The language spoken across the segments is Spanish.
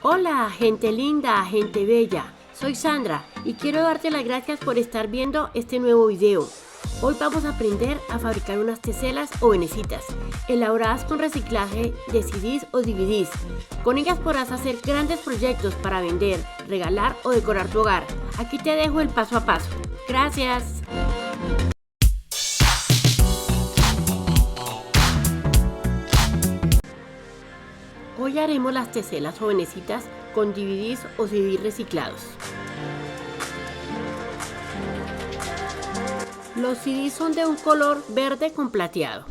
Hola, gente linda, gente bella. Soy Sandra y quiero darte las gracias por estar viendo este nuevo video. Hoy vamos a aprender a fabricar unas teselas o venecitas, elaboradas con reciclaje de CDs o DVDs. Con ellas podrás hacer grandes proyectos para vender, regalar o decorar tu hogar. Aquí te dejo el paso a paso. Gracias. Hoy haremos las teselas o venecitas con DVDs o CDs reciclados. Los CDs son de un color verde con plateado.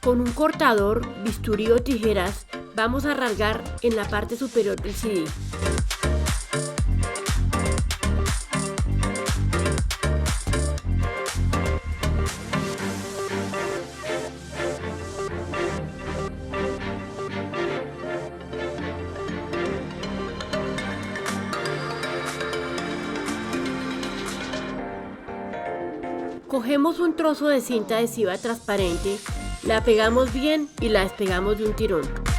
Con un cortador, bisturí o tijeras vamos a rasgar en la parte superior del CD. Cogemos un trozo de cinta adhesiva transparente, la pegamos bien y la despegamos de un tirón.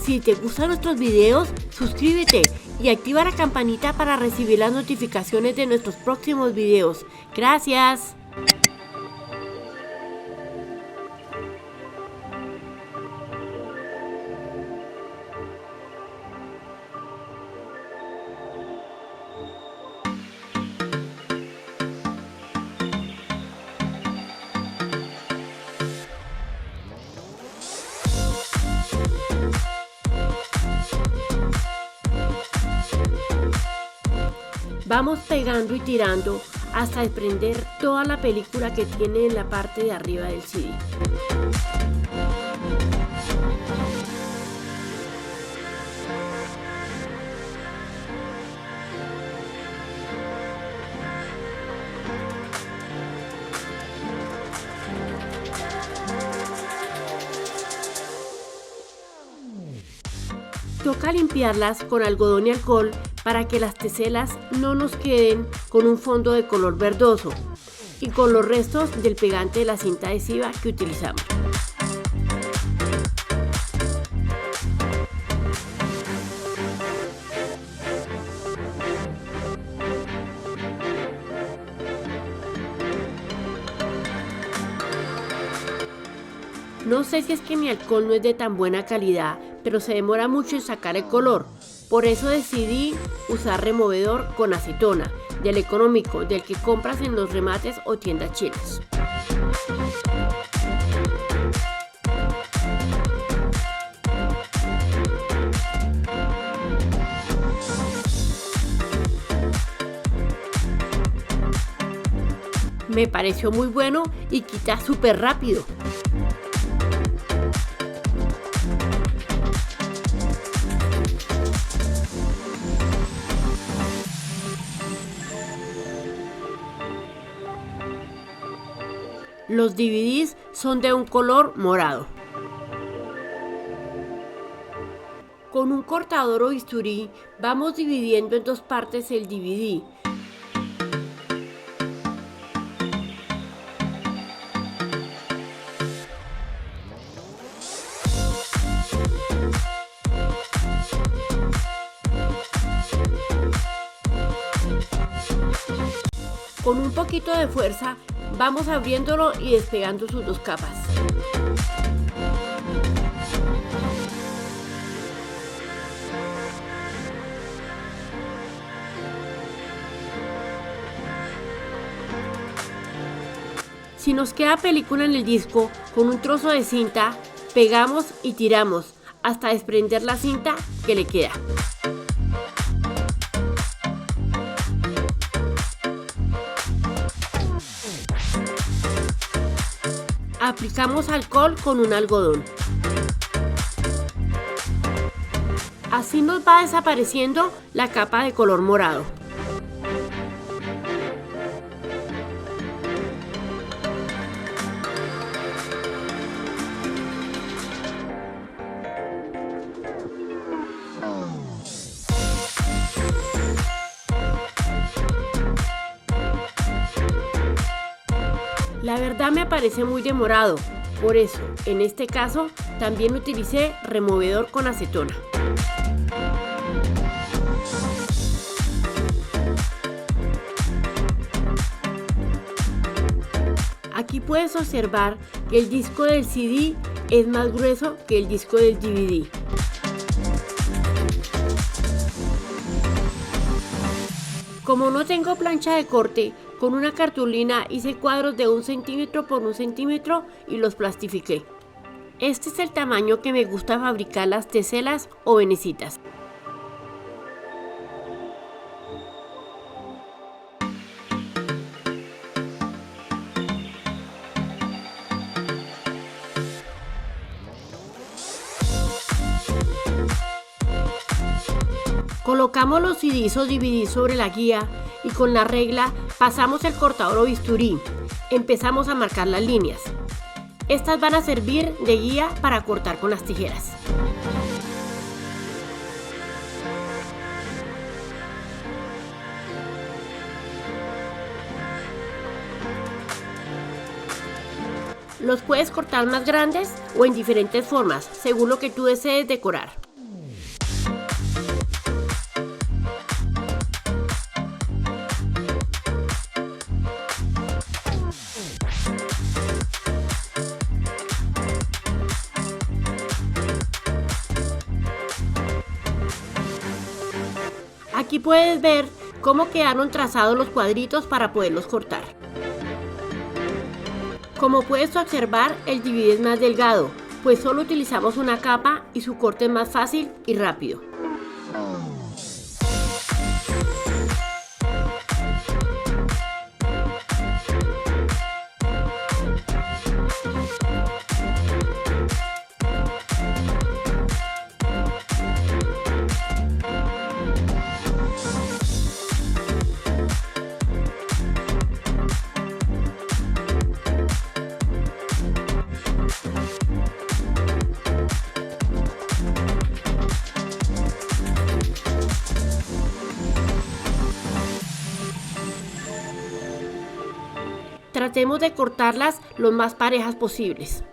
Si te gustan nuestros videos, suscríbete y activa la campanita para recibir las notificaciones de nuestros próximos videos. ¡Gracias! Vamos pegando y tirando hasta desprender toda la película que tiene en la parte de arriba del CD. Toca limpiarlas con algodón y alcohol para que las teselas no nos queden con un fondo de color verdoso y con los restos del pegante de la cinta adhesiva que utilizamos. No sé si es que mi alcohol no es de tan buena calidad, pero se demora mucho en sacar el color. Por eso decidí usar removedor con acetona, del económico, del que compras en los remates o tiendas chinas. Me pareció muy bueno y quita súper rápido. Los DVDs son de un color morado. Con un cortador o bisturí vamos dividiendo en dos partes el DVD. Con un poquito de fuerza vamos abriéndolo y despegando sus dos capas. Si nos queda película en el disco, con un trozo de cinta pegamos y tiramos hasta desprender la cinta que le queda. Aplicamos alcohol con un algodón. Así nos va desapareciendo la capa de color morado. La verdad me parece muy demorado, por eso, en este caso, también utilicé removedor con acetona. Aquí puedes observar que el disco del CD es más grueso que el disco del DVD. Como no tengo plancha de corte, con una cartulina hice cuadros de 1 centímetro por 1 centímetro y los plastifiqué. Este es el tamaño que me gusta fabricar las teselas o venecitas. Colocamos los CDs o DVDs sobre la guía y con la regla pasamos el cortador o bisturí. Empezamos a marcar las líneas. Estas van a servir de guía para cortar con las tijeras. Los puedes cortar más grandes o en diferentes formas, según lo que tú desees decorar. Aquí puedes ver cómo quedaron trazados los cuadritos para poderlos cortar. Como puedes observar, el DVD es más delgado, pues solo utilizamos una capa y su corte es más fácil y rápido. Tratemos de cortarlas lo más parejas posibles.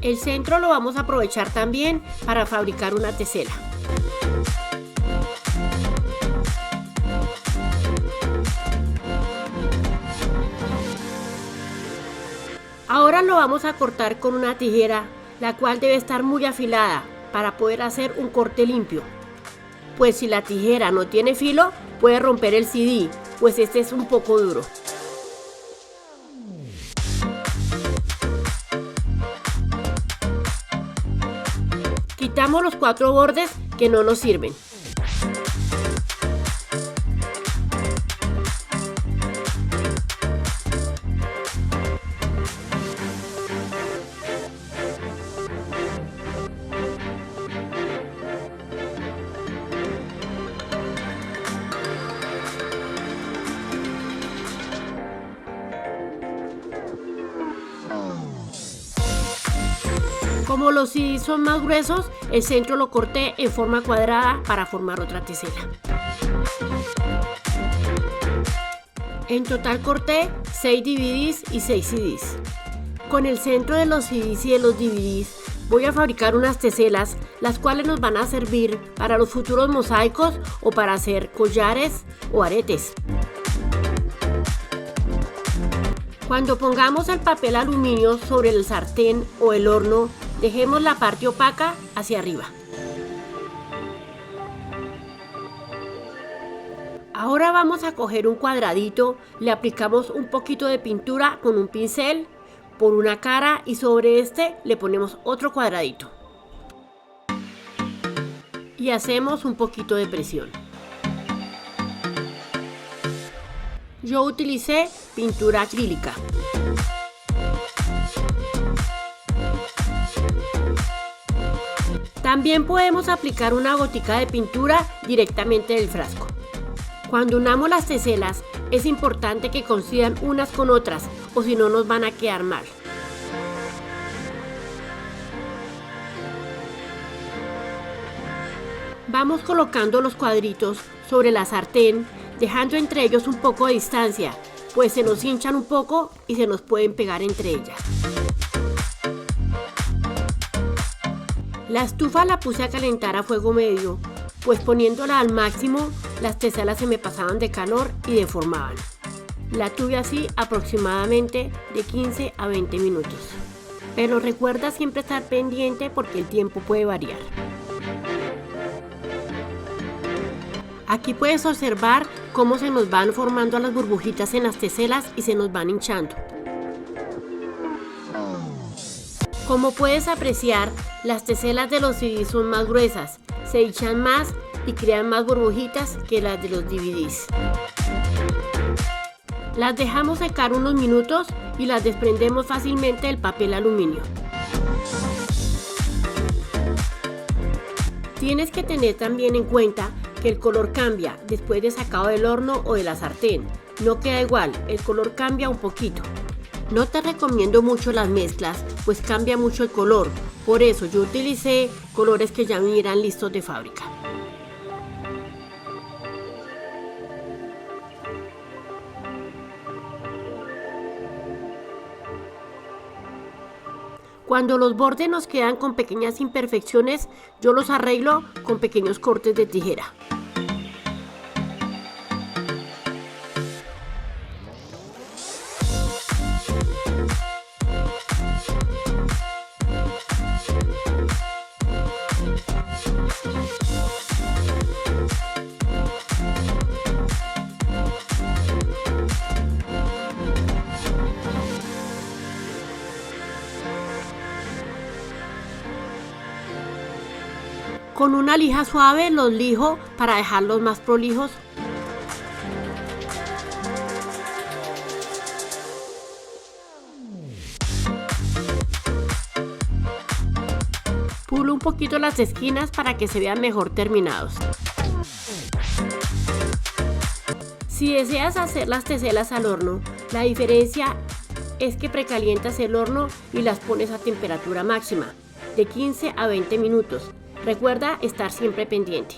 El centro lo vamos a aprovechar también para fabricar una tesela. Ahora lo vamos a cortar con una tijera, la cual debe estar muy afilada para poder hacer un corte limpio. Pues si la tijera no tiene filo, puede romper el CD, pues este es un poco duro. Quitamos los 4 bordes que no nos sirven. Como los CDs son más gruesos, el centro lo corté en forma cuadrada para formar otra tesela. En total corté 6 DVDs y 6 CDs. Con el centro de los CDs y de los DVDs voy a fabricar unas teselas, las cuales nos van a servir para los futuros mosaicos o para hacer collares o aretes. Cuando pongamos el papel aluminio sobre el sartén o el horno, dejemos la parte opaca hacia arriba. Ahora vamos a coger un cuadradito, le aplicamos un poquito de pintura con un pincel por una cara y sobre este le ponemos otro cuadradito. Y hacemos un poquito de presión. Yo utilicé pintura acrílica. También podemos aplicar una gotica de pintura directamente del frasco. Cuando unamos las teselas, es importante que coincidan unas con otras, o si no nos van a quedar mal. Vamos colocando los cuadritos sobre la sartén, dejando entre ellos un poco de distancia, pues se nos hinchan un poco y se nos pueden pegar entre ellas. La estufa la puse a calentar a fuego medio, pues poniéndola al máximo, las teselas se me pasaban de calor y deformaban. La tuve así aproximadamente de 15 a 20 minutos. Pero recuerda siempre estar pendiente porque el tiempo puede variar. Aquí puedes observar cómo se nos van formando las burbujitas en las teselas y se nos van hinchando. Como puedes apreciar, las teselas de los CDs son más gruesas, se hinchan más y crean más burbujitas que las de los DVDs. Las dejamos secar unos minutos y las desprendemos fácilmente del papel aluminio. Tienes que tener también en cuenta que el color cambia después de sacado del horno o de la sartén. No queda igual, el color cambia un poquito. No te recomiendo mucho las mezclas, pues cambia mucho el color. Por eso yo utilicé colores que ya vinieran listos de fábrica. Cuando los bordes nos quedan con pequeñas imperfecciones, yo los arreglo con pequeños cortes de tijera. Con una lija suave los lijo para dejarlos más prolijos. Pulo un poquito las esquinas para que se vean mejor terminados. Si deseas hacer las teselas al horno, la diferencia es que precalientas el horno y las pones a temperatura máxima, de 15 a 20 minutos. Recuerda estar siempre pendiente.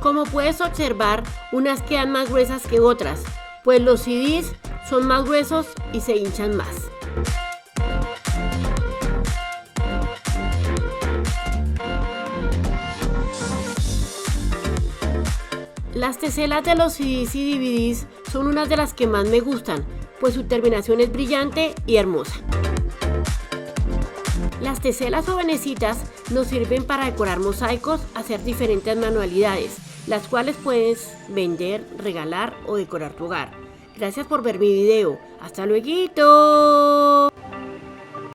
Como puedes observar, unas quedan más gruesas que otras, pues los CDs son más gruesos y se hinchan más. Las teselas de los CDs y DVDs son unas de las que más me gustan, pues su terminación es brillante y hermosa. Las teselas o venecitas nos sirven para decorar mosaicos, hacer diferentes manualidades, las cuales puedes vender, regalar o decorar tu hogar. Gracias por ver mi video. ¡Hasta luego!